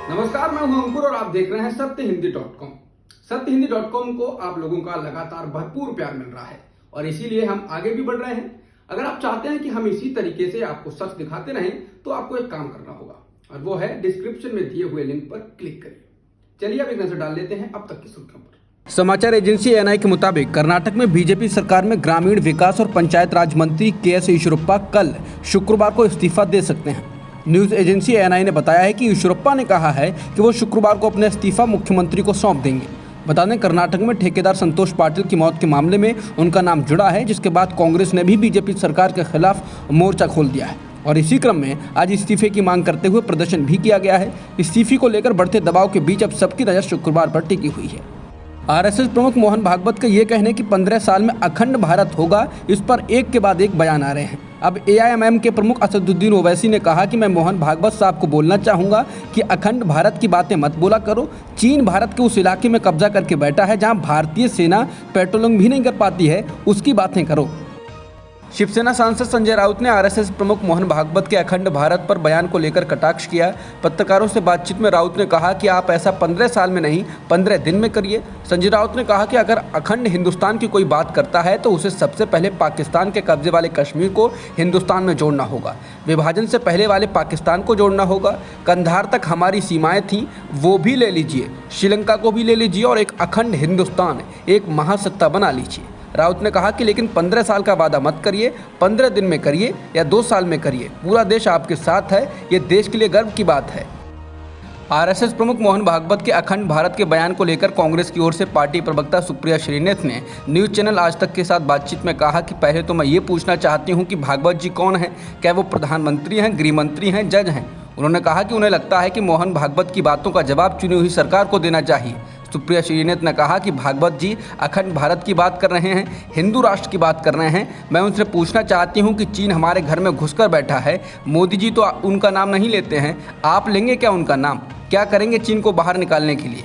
नमस्कार, मैं हूं अंकुर और आप देख रहे हैं सत्यहिंदी.com। सत्यहिंदी.com को आप लोगों का लगातार भरपूर प्यार मिल रहा है और इसीलिए हम आगे भी बढ़ रहे हैं। अगर आप चाहते हैं कि हम इसी तरीके से आपको सच दिखाते रहें तो आपको एक काम करना होगा और वो है डिस्क्रिप्शन में दिए हुए लिंक पर क्लिक करिए। चलिए अब एक नजर डाल लेते हैं अब तक की सुर्खियों पर। समाचार एजेंसी एएनआई के मुताबिक कर्नाटक में बीजेपी सरकार में ग्रामीण विकास और पंचायत राज मंत्री के.एस. ईश्वरप्पा कल शुक्रवार को इस्तीफा दे सकते हैं। न्यूज एजेंसी एएनआई ने बताया है कि ईश्वरप्पा ने कहा है कि वो शुक्रवार को अपना इस्तीफा मुख्यमंत्री को सौंप देंगे। बता दें, कर्नाटक में ठेकेदार संतोष पाटिल की मौत के मामले में उनका नाम जुड़ा है, जिसके बाद कांग्रेस ने भी बीजेपी सरकार के खिलाफ मोर्चा खोल दिया है और इसी क्रम में आज इस्तीफे की मांग करते हुए प्रदर्शन भी किया गया है। इस्तीफे को लेकर बढ़ते दबाव के बीच अब सबकी नजर शुक्रवार पर टिकी हुई है। आरएसएस प्रमुख मोहन भागवत का ये कहने कि 15 साल में अखंड भारत होगा, इस पर एक के बाद एक बयान आ रहे हैं। अब एआईएमएम के प्रमुख असदुद्दीन ओवैसी ने कहा कि मैं मोहन भागवत साहब को बोलना चाहूँगा कि अखंड भारत की बातें मत बोला करो। चीन भारत के उस इलाके में कब्जा करके बैठा है जहाँ भारतीय सेना पेट्रोलिंग भी नहीं कर पाती है, उसकी बातें करो। शिवसेना सांसद संजय राउत ने आरएसएस प्रमुख मोहन भागवत के अखंड भारत पर बयान को लेकर कटाक्ष किया। पत्रकारों से बातचीत में राउत ने कहा कि आप ऐसा 15 साल में नहीं 15 दिन में करिए। संजय राउत ने कहा कि अगर अखंड हिंदुस्तान की कोई बात करता है तो उसे सबसे पहले पाकिस्तान के कब्जे वाले कश्मीर को हिंदुस्तान में जोड़ना होगा, विभाजन से पहले वाले पाकिस्तान को जोड़ना होगा। कंधार तक हमारी सीमाएं थीं, वो भी ले लीजिए, श्रीलंका को भी ले लीजिए और एक अखंड हिंदुस्तान, एक महासत्ता बना लीजिए। राउत ने कहा कि लेकिन 15 साल का वादा मत करिए, 15 दिन में करिए या 2 साल में करिए, पूरा देश आपके साथ है, ये देश के लिए गर्व की बात है। आरएसएस प्रमुख मोहन भागवत के अखंड भारत के बयान को लेकर कांग्रेस की ओर से पार्टी प्रवक्ता सुप्रिया श्रीनाथ ने न्यूज चैनल आज तक के साथ बातचीत में कहा कि पहले तो मैं ये पूछना चाहती हूँ कि भागवत जी कौन हैं, क्या वो प्रधानमंत्री हैं, गृह मंत्री हैं, जज हैं। उन्होंने कहा कि उन्हें लगता है कि मोहन भागवत की बातों का जवाब चुनी हुई सरकार को देना चाहिए। सुप्रिया श्रीनाथ ने कहा कि भागवत जी अखंड भारत की बात कर रहे हैं, हिंदू राष्ट्र की बात कर रहे हैं। मैं उनसे पूछना चाहती हूं कि चीन हमारे घर में घुसकर बैठा है, मोदी जी तो उनका नाम नहीं लेते हैं, आप लेंगे क्या उनका नाम? क्या करेंगे चीन को बाहर निकालने के लिए?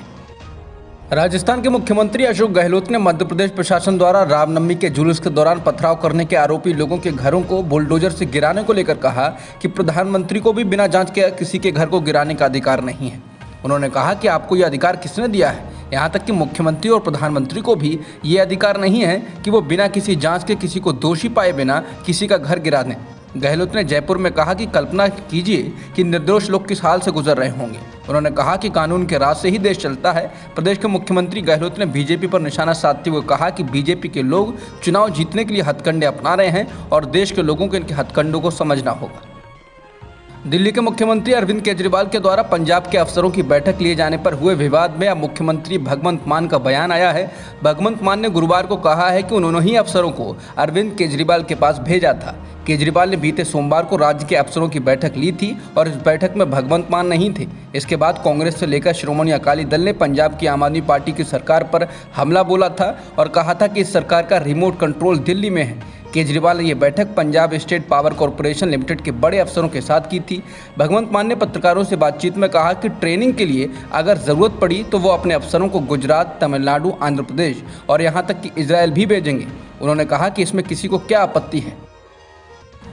राजस्थान के मुख्यमंत्री अशोक गहलोत ने मध्य प्रदेश प्रशासन द्वारा रामनवमी के जुलूस के दौरान पथराव करने के आरोपी लोगों के घरों को बुलडोजर से गिराने को लेकर कहा कि प्रधानमंत्री को भी बिना जांच के किसी के घर को गिराने का अधिकार नहीं है। उन्होंने कहा कि आपको यह अधिकार किसने दिया है? यहाँ तक कि मुख्यमंत्री और प्रधानमंत्री को भी ये अधिकार नहीं है कि वो बिना किसी जांच के किसी को दोषी पाए बिना किसी का घर गिरा दें। गहलोत ने जयपुर में कहा कि कल्पना कीजिए कि निर्दोष लोग किस हाल से गुजर रहे होंगे। उन्होंने कहा कि कानून के राज से ही देश चलता है। प्रदेश के मुख्यमंत्री गहलोत ने बीजेपी पर निशाना साधते हुए कहा कि बीजेपी के लोग चुनाव जीतने के लिए हथकंडे अपना रहे हैं और देश के लोगों को इनके हथकंडों को समझना होगा। दिल्ली के मुख्यमंत्री अरविंद केजरीवाल के द्वारा पंजाब के अफसरों की बैठक लिए जाने पर हुए विवाद में अब मुख्यमंत्री भगवंत मान का बयान आया है। भगवंत मान ने गुरुवार को कहा है कि उन्होंने ही अफसरों को अरविंद केजरीवाल के पास भेजा था। केजरीवाल ने बीते सोमवार को राज्य के अफसरों की बैठक ली थी और इस बैठक में भगवंत मान नहीं थे। इसके बाद कांग्रेस से लेकर श्रोमणी अकाली दल ने पंजाब की आम आदमी पार्टी की सरकार पर हमला बोला था और कहा था कि इस सरकार का रिमोट कंट्रोल दिल्ली में है। केजरीवाल ने यह बैठक Punjab state power corporation limited के बड़े अफसरों के साथ की थी। भगवंत मान ने पत्रकारों से बातचीत में कहा कि ट्रेनिंग के लिए अगर ज़रूरत पड़ी तो वो अपने अफसरों को गुजरात, तमिलनाडु, आंध्र प्रदेश और यहाँ तक कि इजराइल भी भेजेंगे। उन्होंने कहा कि इसमें किसी को क्या आपत्ति है।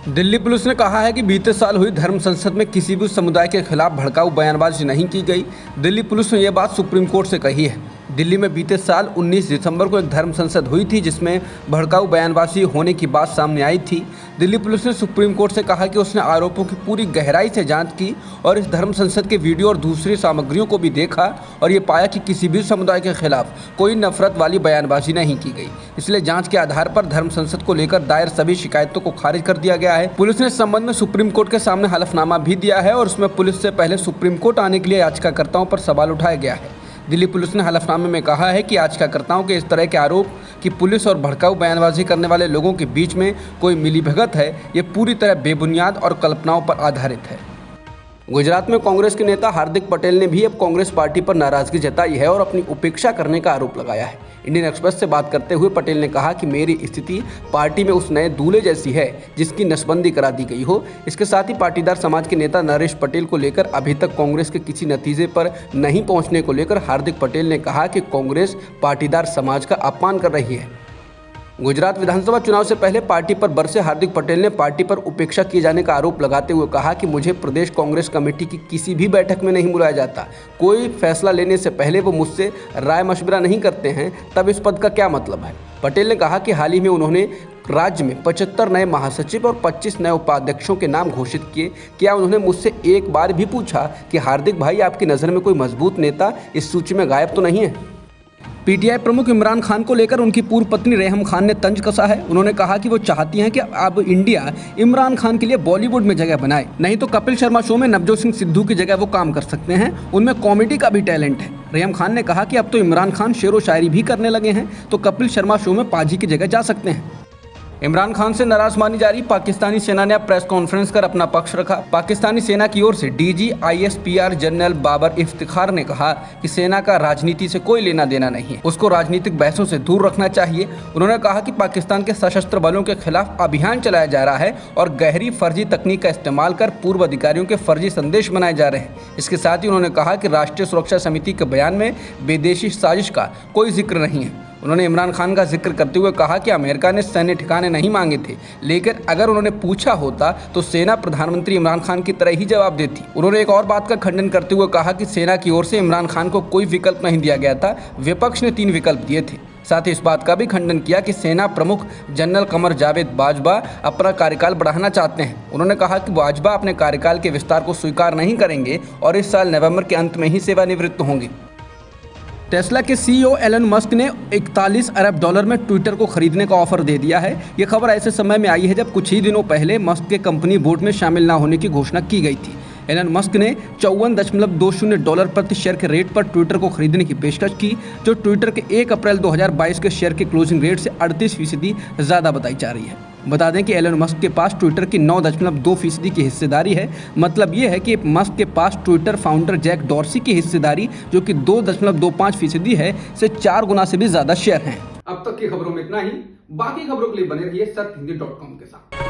दिल्ली पुलिस ने कहा है कि बीते साल हुई धर्म संसद में किसी भी समुदाय के खिलाफ भड़काऊ बयानबाजी नहीं की गई। दिल्ली पुलिस ने यह बात सुप्रीम कोर्ट से कही है। दिल्ली में बीते साल 19 दिसंबर को एक धर्म संसद हुई थी जिसमें भड़काऊ बयानबाजी होने की बात सामने आई थी। दिल्ली पुलिस ने सुप्रीम कोर्ट से कहा कि उसने आरोपों की पूरी गहराई से जांच की और इस धर्म संसद के वीडियो और दूसरी सामग्रियों को भी देखा और ये पाया कि किसी भी समुदाय के खिलाफ कोई नफरत वाली बयानबाजी नहीं की गई। इसलिए जांच के आधार पर धर्म संसद को लेकर दायर सभी शिकायतों को खारिज कर दिया गया है। पुलिस ने इस संबंध में सुप्रीम कोर्ट के सामने हलफनामा भी दिया है और उसमें पुलिस से पहले सुप्रीम कोर्ट आने के लिए याचिकाकर्ताओं पर सवाल उठाया गया है। दिल्ली पुलिस ने हलफनामे में कहा है कि याचिकाकर्ताओं के इस तरह के आरोप कि पुलिस और भड़काऊ बयानबाजी करने वाले लोगों के बीच में कोई मिलीभगत है, ये पूरी तरह बेबुनियाद और कल्पनाओं पर आधारित है। गुजरात में कांग्रेस के नेता हार्दिक पटेल ने भी अब कांग्रेस पार्टी पर नाराजगी जताई है और अपनी उपेक्षा करने का आरोप लगाया है। इंडियन एक्सप्रेस से बात करते हुए पटेल ने कहा कि मेरी स्थिति पार्टी में उस नए दूल्हे जैसी है जिसकी नसबंदी करा दी गई हो। इसके साथ ही पाटीदार समाज के नेता नरेश पटेल को लेकर अभी तक कांग्रेस के किसी नतीजे पर नहीं पहुंचने को लेकर हार्दिक पटेल ने कहा कि कांग्रेस पाटीदार समाज का अपमान कर रही है। गुजरात विधानसभा चुनाव से पहले पार्टी पर बरसे हार्दिक पटेल ने पार्टी पर उपेक्षा किए जाने का आरोप लगाते हुए कहा कि मुझे प्रदेश कांग्रेस कमेटी की किसी भी बैठक में नहीं बुलाया जाता। कोई फैसला लेने से पहले वो मुझसे राय मशविरा नहीं करते हैं, तब इस पद का क्या मतलब है। पटेल ने कहा कि हाल ही में उन्होंने राज्य में 75 नए महासचिव और 25 नए उपाध्यक्षों के नाम घोषित किए। क्या उन्होंने मुझसे एक बार भी पूछा कि हार्दिक भाई, आपकी नज़र में कोई मजबूत नेता इस सूची में गायब तो नहीं है। पीटीआई प्रमुख इमरान खान को लेकर उनकी पूर्व पत्नी रेहम खान ने तंज कसा है। उन्होंने कहा कि वो चाहती हैं कि अब इंडिया इमरान खान के लिए बॉलीवुड में जगह बनाए, नहीं तो कपिल शर्मा शो में नवजोत सिंह सिद्धू की जगह वो काम कर सकते हैं। उनमें कॉमेडी का भी टैलेंट है। रेहम खान ने कहा कि अब तो इमरान खान शेरो शायरी भी करने लगे हैं, तो कपिल शर्मा शो में पाजी की जगह जा सकते हैं। इमरान खान से नाराज मानी जा रही पाकिस्तानी सेना ने अब प्रेस कॉन्फ्रेंस कर अपना पक्ष रखा। पाकिस्तानी सेना की ओर से DG ISPR general Babar Iftikhar ने कहा कि सेना का राजनीति से कोई लेना देना नहीं है, उसको राजनीतिक बहसों से दूर रखना चाहिए। उन्होंने कहा कि पाकिस्तान के सशस्त्र बलों के खिलाफ अभियान चलाया जा रहा है और गहरी फर्जी तकनीक का इस्तेमाल कर पूर्व अधिकारियों के फर्जी संदेश बनाए जा रहे हैं। इसके साथ ही उन्होंने कहा कि राष्ट्रीय सुरक्षा समिति के बयान में विदेशी साजिश का कोई जिक्र नहीं है। उन्होंने इमरान खान का जिक्र करते हुए कहा कि अमेरिका ने सैन्य ठिकाने नहीं मांगे थे, लेकिन अगर उन्होंने पूछा होता तो सेना प्रधानमंत्री इमरान खान की तरह ही जवाब देती। उन्होंने एक और बात का खंडन करते हुए कहा कि सेना की ओर से इमरान खान को कोई विकल्प नहीं दिया गया था, विपक्ष ने 3 विकल्प दिए थे। साथ ही इस बात का भी खंडन किया कि सेना प्रमुख जनरल कमर जावेद बाजवा अपना कार्यकाल बढ़ाना चाहते हैं। उन्होंने कहा कि बाजवा अपने कार्यकाल के विस्तार को स्वीकार नहीं करेंगे और इस साल नवंबर के अंत में ही सेवानिवृत्त होंगे। टेस्ला के CEO एलन मस्क ने 41 अरब डॉलर में ट्विटर को खरीदने का ऑफर दे दिया है। ये खबर ऐसे समय में आई है जब कुछ ही दिनों पहले मस्क के कंपनी बोर्ड में शामिल न होने की घोषणा की गई थी। एलन मस्क ने $54.20 प्रति शेयर के रेट पर ट्विटर को खरीदने की पेशकश की, जो ट्विटर के 1 अप्रैल 2022 के शेयर के क्लोजिंग रेट से 38% ज़्यादा बताई जा रही है। बता दें कि एलन मस्क के पास ट्विटर की 9.2% की हिस्सेदारी है। मतलब ये है कि मस्क के पास ट्विटर फाउंडर जैक डॉर्सी की हिस्सेदारी, जो कि 2.25% है, से 4 गुना से भी ज़्यादा शेयर हैं। अब तक की खबरों में इतना ही। बाकी खबरों के लिए बने रहिए सत्यहिंदी.com के साथ।